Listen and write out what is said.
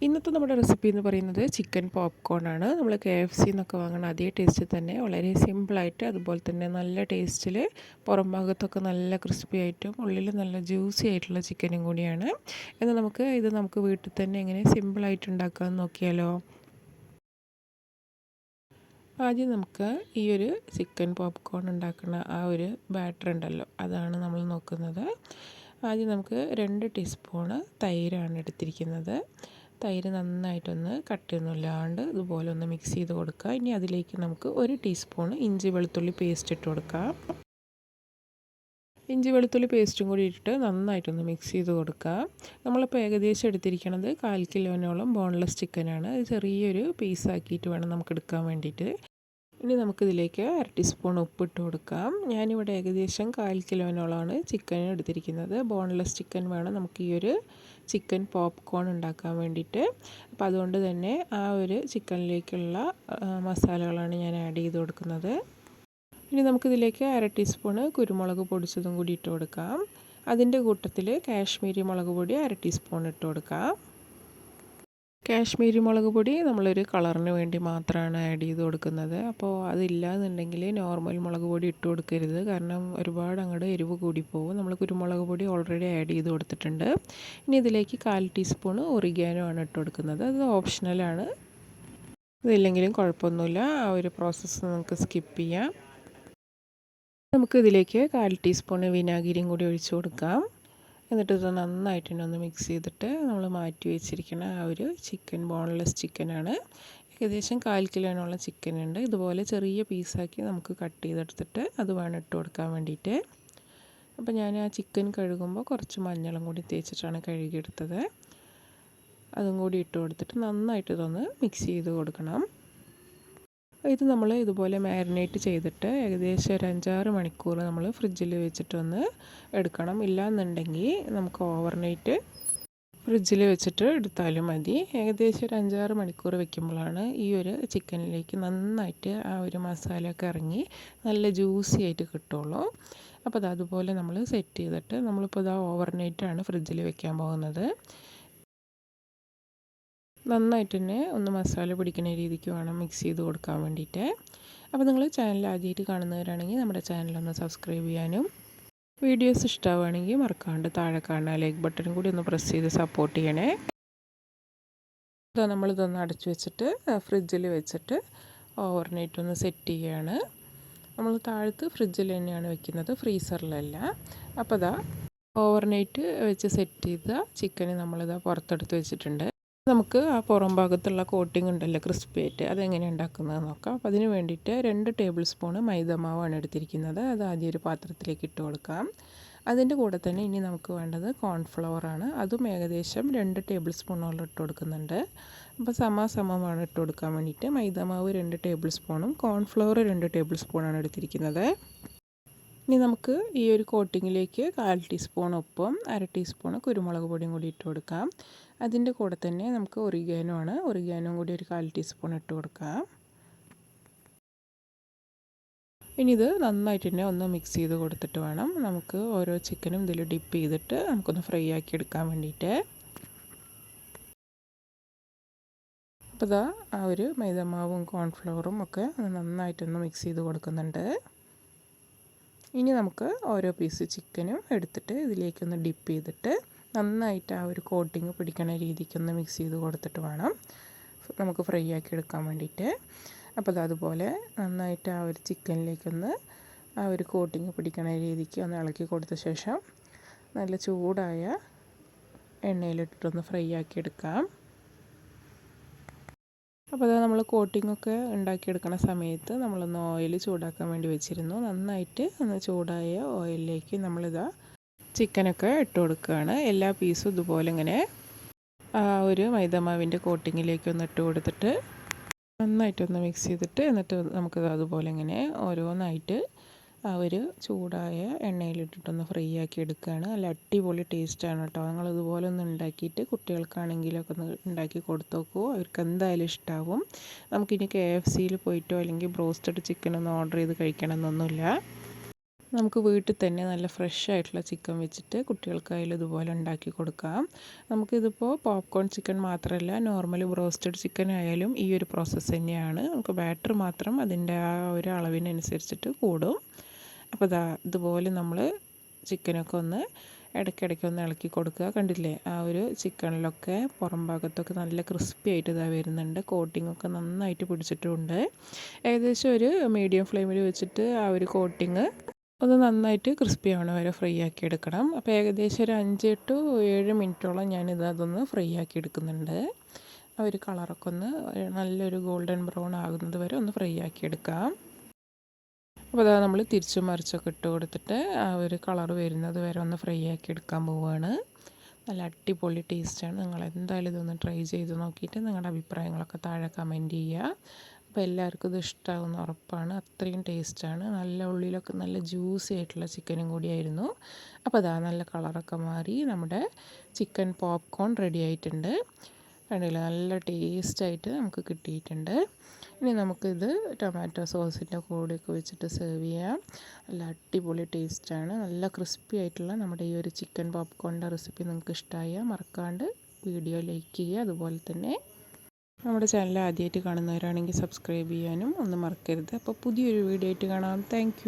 ഇന്നത്തെ നമ്മുടെ റെസിപ്പി എന്ന് പറയുന്നത് ചിക്കൻ പോപ്കോൺ ആണ്. നമ്മൾ KFC എന്നൊക്കെ വാങ്ങുന്ന അതേ ടേസ്റ്റിൽ തന്നെ വളരെ സിമ്പിളായിട്ട് അതുപോലെ തന്നെ നല്ല ടേസ്റ്റിൽ പുറം ഭാഗത്തൊക്കെ നല്ല ക്രിസ്പി ആയിട്ടും ഉള്ളിൽ നല്ല ജ്യൂസി ആയിട്ടുള്ള ചിക്കനും കൂടിയാണ്. എന്നാൽ നമുക്ക് വീട്ടിൽ തന്നെ എങ്ങനെ സിമ്പിളായിട്ട് ഉണ്ടാക്കാമെന്ന് നോക്കിയാലോ. ആദ്യം നമുക്ക് ഈ ഒരു ചിക്കൻ പോപ്കോൺ ഉണ്ടാക്കുന്ന ആ ഒരു ബാറ്റർ ഉണ്ടല്ലോ, അതാണ് നമ്മൾ നോക്കുന്നത്. ആദ്യം നമുക്ക് 2 ടീസ്പൂണ് തൈരാണ് എടുത്തിരിക്കുന്നത്. തൈര് നന്നായിട്ടൊന്ന് കട്ടിയൊന്നുമില്ലാണ്ട് ഇതുപോലെ ഒന്ന് മിക്സ് ചെയ്ത് കൊടുക്കുക. ഇനി അതിലേക്ക് നമുക്ക് 1 ടീസ്പൂൺ ഇഞ്ചി വെളുത്തുള്ളി പേസ്റ്റ് ഇട്ട് കൊടുക്കാം. ഇഞ്ചി വെളുത്തുള്ളി പേസ്റ്റും കൂടി ഇട്ടിട്ട് നന്നായിട്ടൊന്ന് മിക്സ് ചെയ്ത് കൊടുക്കുക. നമ്മളിപ്പോൾ ഏകദേശം എടുത്തിരിക്കുന്നത് 1/4 കിലോനോളം ബോൺലെസ് ചിക്കനാണ്. അത് ചെറിയൊരു പീസാക്കിയിട്ട് വേണം നമുക്ക് എടുക്കാൻ വേണ്ടിയിട്ട്. ഇനി നമുക്കിതിലേക്ക് 1/2 ടീസ്പൂൺ ഉപ്പിട്ട് കൊടുക്കാം. ഞാനിവിടെ ഏകദേശം 1/4 കിലോനോളമാണ് ചിക്കൻ എടുത്തിരിക്കുന്നത്. ബോൺലെസ് ചിക്കൻ വേണം നമുക്ക് ഈ ഒരു ചിക്കൻ പോപ്കോൺ ഉണ്ടാക്കാൻ വേണ്ടിയിട്ട്. അപ്പോൾ അതുകൊണ്ട് തന്നെ ആ ഒരു ചിക്കനിലേക്കുള്ള മസാലകളാണ് ഞാൻ ആഡ് ചെയ്ത് കൊടുക്കുന്നത്. ഇനി നമുക്കിതിലേക്ക് 1/2 ടീസ്പൂണ് കുരുമുളക് പൊടിച്ചതും കൂടി ഇട്ട് കൊടുക്കാം. അതിൻ്റെ കൂട്ടത്തിൽ കാശ്മീരി മുളക് പൊടി 1/2 ടീസ്പൂൺ ഇട്ട് കൊടുക്കാം. കാശ്മീരി മുളക് പൊടി നമ്മളൊരു കളറിന് വേണ്ടി മാത്രമാണ് ആഡ് ചെയ്ത് കൊടുക്കുന്നത്. അപ്പോൾ അതില്ലാന്നുണ്ടെങ്കിൽ നോർമൽ മുളക് പൊടി ഇട്ട് കൊടുക്കരുത്, കാരണം ഒരുപാട് അങ്ങോട്ട് എരിവ് കൂടിപ്പോവും. നമ്മൾ കുരുമുളക് പൊടി ഓൾറെഡി ആഡ് ചെയ്ത് കൊടുത്തിട്ടുണ്ട്. ഇനി ഇതിലേക്ക് 1/4 ടീസ്പൂണ് ഒറിഗാനോ ആണ് ഇട്ട് കൊടുക്കുന്നത്. അത് ഓപ്ഷണലാണ്, ഇതില്ലെങ്കിലും കുഴപ്പമൊന്നുമില്ല. ആ ഒരു പ്രോസസ്സ് നമുക്ക് സ്കിപ്പ് ചെയ്യാം. നമുക്ക് ഇതിലേക്ക് 1/4 ടീസ്പൂണ് വിനാഗിരിയും കൂടി ഒഴിച്ച് കൊടുക്കാം. എന്നിട്ട് ഇത് നന്നായിട്ട് തന്നെ ഒന്ന് മിക്സ് ചെയ്തിട്ട് നമ്മൾ മാറ്റി വെച്ചിരിക്കുന്ന ആ ഒരു ചിക്കൻ ബോൺലെസ് ചിക്കനാണ്. ഏകദേശം 1/4 കിലോനുള്ള ചിക്കൻ ഉണ്ട്. ഇതുപോലെ ചെറിയ പീസാക്കി നമുക്ക് കട്ട് ചെയ്തെടുത്തിട്ട് അത് വേണം ഇട്ട് കൊടുക്കാൻ വേണ്ടിയിട്ട്. അപ്പോൾ ഞാൻ ആ ചിക്കൻ കഴുകുമ്പോൾ കുറച്ച് മഞ്ഞളും കൂടി തേച്ചിട്ടാണ് കഴുകിയെടുത്തത്. അതും കൂടി ഇട്ട് കൊടുത്തിട്ട് നന്നായിട്ട് ഇതൊന്ന് മിക്സ് ചെയ്ത് കൊടുക്കണം. ഇത് നമ്മൾ ഇതുപോലെ മാരിനേറ്റ് ചെയ്തിട്ട് ഏകദേശം ഒരു 5-6 മണിക്കൂർ നമ്മൾ ഫ്രിഡ്ജിൽ വെച്ചിട്ടൊന്ന് എടുക്കണം. ഇല്ലാന്നുണ്ടെങ്കിൽ നമുക്ക് ഓവർനൈറ്റ് ഫ്രിഡ്ജിൽ വെച്ചിട്ട് എടുത്താലും മതി. ഏകദേശം ഒരു 5-6 മണിക്കൂർ വെക്കുമ്പോഴാണ് ഈ ഒരു ചിക്കനിലേക്ക് നന്നായിട്ട് ആ ഒരു മസാലയൊക്കെ ഇറങ്ങി നല്ല ജ്യൂസി ആയിട്ട് കിട്ടുള്ളൂ. അപ്പോൾ അതുപോലെ നമ്മൾ സെറ്റ് ചെയ്തിട്ട് നമ്മളിപ്പോൾ ഓവർനൈറ്റാണ് ഫ്രിഡ്ജിൽ വെക്കാൻ പോകുന്നത്. നന്നായിട്ട് തന്നെ ഒന്ന് മസാല പിടിക്കുന്ന രീതിക്ക് വേണം മിക്സ് ചെയ്ത് കൊടുക്കാൻ വേണ്ടിയിട്ട്. അപ്പോൾ നിങ്ങൾ ചാനൽ ആദ്യമായിട്ട് കാണുന്നവരാണെങ്കിൽ നമ്മുടെ ചാനലൊന്ന് സബ്സ്ക്രൈബ് ചെയ്യാനും വീഡിയോസ് ഇഷ്ടമാവുകയാണെങ്കിൽ മറക്കാണ്ട് താഴെ കാണുന്ന ലൈക്ക് ബട്ടണും കൂടി ഒന്ന് പ്രസ് ചെയ്ത് സപ്പോർട്ട് ചെയ്യണേ. നമ്മളിതൊന്ന് അടച്ചു വെച്ചിട്ട് ഫ്രിഡ്ജിൽ വെച്ചിട്ട് ഓവർനൈറ്റ് ഒന്ന് സെറ്റ് ചെയ്യുകയാണ്. നമ്മൾ താഴത്ത് ഫ്രിഡ്ജിൽ തന്നെയാണ് വെക്കുന്നത്, ഫ്രീസറിലല്ല. അപ്പോൾ ഓവർനൈറ്റ് വെച്ച് സെറ്റ് ചെയ്ത ചിക്കന് പുറത്തെടുത്ത് വെച്ചിട്ടുണ്ട്. നമുക്ക് ആ പുറം ഭാഗത്തുള്ള കോട്ടിംഗ് ഉണ്ടല്ലോ ക്രിസ്പി ആയിട്ട്, അതെങ്ങനെ ഉണ്ടാക്കുന്നത് നോക്കാം. അപ്പോൾ അതിന് വേണ്ടിയിട്ട് 2 ടേബിൾ സ്പൂണ് മൈദമാവാണ് എടുത്തിരിക്കുന്നത്. അത് ആദ്യം ഒരു പാത്രത്തിലേക്ക് ഇട്ട് കൊടുക്കാം. അതിൻ്റെ കൂടെ തന്നെ ഇനി നമുക്ക് വേണ്ടത് കോൺഫ്ലവറാണ്. അതും ഏകദേശം 2 ടേബിൾ സ്പൂണോളം ഇട്ട് കൊടുക്കുന്നുണ്ട്. അപ്പോൾ സമാസമമാണ് ഇട്ട് കൊടുക്കാൻ വേണ്ടിയിട്ട്. മൈദമാവ് 2 ടേബിൾ സ്പൂണും കോൺഫ്ലവർ 2 ടേബിൾ സ്പൂണാണ് എടുത്തിരിക്കുന്നത്. ഇനി നമുക്ക് ഈ ഒരു കോട്ടിങ്ങിലേക്ക് 1/4 ടീസ്പൂൺ ഉപ്പും 1/2 ടീസ്പൂൺ കുരുമുളക് പൊടിയും കൂടി ഇട്ട് കൊടുക്കാം. അതിൻ്റെ കൂടെ തന്നെ നമുക്ക് ഒറിഗാനോ കൂടി ഒരു 1/4 ടീസ്പൂൺ ഇട്ട് കൊടുക്കാം. ഇനി ഇത് നന്നായിട്ട് തന്നെ ഒന്ന് മിക്സ് ചെയ്ത് കൊടുത്തിട്ട് വേണം നമുക്ക് ഓരോ ചിക്കനും ഇതിൽ ഡിപ്പ് ചെയ്തിട്ട് നമുക്കൊന്ന് ഫ്രൈ ആക്കി എടുക്കാൻ വേണ്ടിയിട്ട്. അപ്പോൾ ആ ഒരു മൈദമാവും കോൺഫ്ലവറും ഒക്കെ നന്നായിട്ടൊന്ന് മിക്സ് ചെയ്ത് കൊടുക്കുന്നുണ്ട്. ഇനി നമുക്ക് ഓരോ പീസ് ചിക്കനും എടുത്തിട്ട് ഇതിലേക്കൊന്ന് ഡിപ്പ് ചെയ്തിട്ട് നന്നായിട്ട് ആ ഒരു കോട്ടിങ് പിടിക്കുന്ന രീതിക്കൊന്ന് മിക്സ് ചെയ്ത് കൊടുത്തിട്ട് വേണം നമുക്ക് ഫ്രൈ ആക്കി എടുക്കാൻ വേണ്ടിയിട്ട്. അപ്പോൾ അതുപോലെ നന്നായിട്ട് ആ ഒരു ചിക്കനിലേക്കൊന്ന് ആ ഒരു കോട്ടിങ് പിടിക്കുന്ന രീതിക്ക് ഒന്ന് ഇളക്കി കൊടുത്ത ശേഷം നല്ല ചൂടായ എണ്ണയിലിട്ടിട്ടൊന്ന് ഫ്രൈ ആക്കി എടുക്കാം. അപ്പോൾ നമ്മൾ കോട്ടിങ്ങൊക്കെ ഉണ്ടാക്കിയെടുക്കുന്ന സമയത്ത് നമ്മളൊന്ന് ഓയിൽ ചൂടാക്കാൻ വേണ്ടി വെച്ചിരുന്നു. നന്നായിട്ട് ഒന്ന് ചൂടായ ഓയിലിലേക്ക് ചിക്കനൊക്കെ ഇട്ട് കൊടുക്കുകയാണ്. എല്ലാ പീസും ഇതുപോലെ ഇങ്ങനെ ആ ഒരു മൈദമാവിൻ്റെ കോട്ടിങ്ങിലേക്കൊന്ന് ഇട്ട് കൊടുത്തിട്ട് നന്നായിട്ടൊന്ന് മിക്സ് ചെയ്തിട്ട് എന്നിട്ട് നമുക്കത് അതുപോലെ ഇങ്ങനെ ഓരോന്നായിട്ട് ആ ഒരു ചൂടായ എണ്ണയിലിട്ടിട്ടൊന്ന് ഫ്രൈ ആക്കി എടുക്കുകയാണ്. നല്ല അടിപൊളി ടേസ്റ്റാണ് കേട്ടോ. നിങ്ങളിതുപോലെ ഒന്ന് ഉണ്ടാക്കിയിട്ട് കുട്ടികൾക്കാണെങ്കിലൊക്കെ ഒന്ന് ഉണ്ടാക്കി കൊടുത്തു നോക്കൂ, അവർക്ക് എന്തായാലും ഇഷ്ടമാവും. നമുക്കിനി KFCയിൽ പോയിട്ടോ അല്ലെങ്കിൽ ബ്രോസ്റ്റഡ് ചിക്കനൊന്നും ഓർഡർ ചെയ്ത് കഴിക്കണം എന്നൊന്നുമില്ല. നമുക്ക് വീട്ടിൽ തന്നെ നല്ല ഫ്രഷ് ആയിട്ടുള്ള ചിക്കൻ വെച്ചിട്ട് കുട്ടികൾക്കായാലും ഇതുപോലെ ഉണ്ടാക്കി കൊടുക്കാം. നമുക്കിതിപ്പോൾ പോപ്കോൺ ചിക്കൻ മാത്രമല്ല, നോർമൽ ബ്രോസ്റ്റഡ് ചിക്കൻ ആയാലും ഈ ഒരു പ്രോസസ്സ് തന്നെയാണ്. നമുക്ക് ബാറ്റർ മാത്രം അതിൻ്റെ ആ ഒരു അളവിനനുസരിച്ചിട്ട് കൂടും. അപ്പോൾ ഇതുപോലെ നമ്മൾ ചിക്കനൊക്കെ ഒന്ന് ഇടയ്ക്കിടയ്ക്ക് ഒന്ന് ഇളക്കി കൊടുക്കുക. കണ്ടില്ലേ, ആ ഒരു ചിക്കനിലൊക്കെ പുറം ഭാഗത്തൊക്കെ നല്ല ക്രിസ്പി ആയിട്ട് വരുന്നുണ്ട്. കോട്ടിങ്ങൊക്കെ നന്നായിട്ട് പിടിച്ചിട്ടുമുണ്ട്. ഏകദേശം ഒരു മീഡിയം ഫ്ലെയിമിൽ വെച്ചിട്ട് ആ ഒരു കോട്ടിങ് ഒന്ന് നന്നായിട്ട് ക്രിസ്പി ആവണ വരെ ഫ്രൈ ആക്കി എടുക്കണം. അപ്പോൾ ഏകദേശം ഒരു 5 to 7 മിനിറ്റോളം അതൊന്ന് ഫ്രൈ ആക്കി എടുക്കുന്നുണ്ട്. ആ ഒരു കളറൊക്കെ ഒന്ന് നല്ലൊരു ഗോൾഡൻ ബ്രൗൺ ആകുന്നത് വരെ ഒന്ന് ഫ്രൈ ആക്കി എടുക്കാം. അപ്പോൾ നമ്മൾ തിരിച്ചും മറിച്ചൊക്കെ ഇട്ട് കൊടുത്തിട്ട് ആ ഒരു കളർ വരുന്നത് വരെ ഒന്ന് ഫ്രൈ ആക്കി എടുക്കാൻ പോവുകയാണ്. നല്ല അടിപൊളി ടേസ്റ്റാണ്. നിങ്ങൾ എന്തായാലും ഇതൊന്ന് ട്രൈ ചെയ്ത് നോക്കിയിട്ട് നിങ്ങളുടെ അഭിപ്രായങ്ങളൊക്കെ താഴെ കമൻറ്റ് ചെയ്യുക. അപ്പോൾ എല്ലാവർക്കും ഇത് ഇഷ്ടമാകുമെന്ന് ഉറപ്പാണ്. അത്രയും ടേസ്റ്റാണ്. നല്ല ഉള്ളിലൊക്കെ നല്ല ജ്യൂസി ആയിട്ടുള്ള ചിക്കനും കൂടിയായിരുന്നു. അപ്പോൾ നല്ല കളറൊക്കെ മാറി നമ്മുടെ ചിക്കൻ പോപ്കോൺ റെഡി ആയിട്ടുണ്ട്. കണ്ടില്ല, നല്ല ടേസ്റ്റായിട്ട് നമുക്ക് കിട്ടിയിട്ടുണ്ട്. ഇനി നമുക്കിത് ടൊമാറ്റോ സോസിൻ്റെ കൂടെയൊക്കെ വെച്ചിട്ട് സെർവ് ചെയ്യാം. നല്ല അടിപൊളി ടേസ്റ്റാണ്. നല്ല ക്രിസ്പി ആയിട്ടുള്ള നമ്മുടെ ഈ ഒരു ചിക്കൻ പോപ്കോണിൻ്റെ റെസിപ്പി നിങ്ങൾക്ക് ഇഷ്ടമായാൽ മറക്കാണ്ട് വീഡിയോ ലൈക്ക് ചെയ്യുക. അതുപോലെ തന്നെ നമ്മുടെ ചാനൽ ആദ്യമായിട്ട് കാണുന്നവരാണെങ്കിൽ സബ്സ്ക്രൈബ് ചെയ്യാനും ഒന്നും മറക്കരുത്. അപ്പോൾ പുതിയൊരു വീഡിയോ ആയിട്ട് കാണാം. താങ്ക്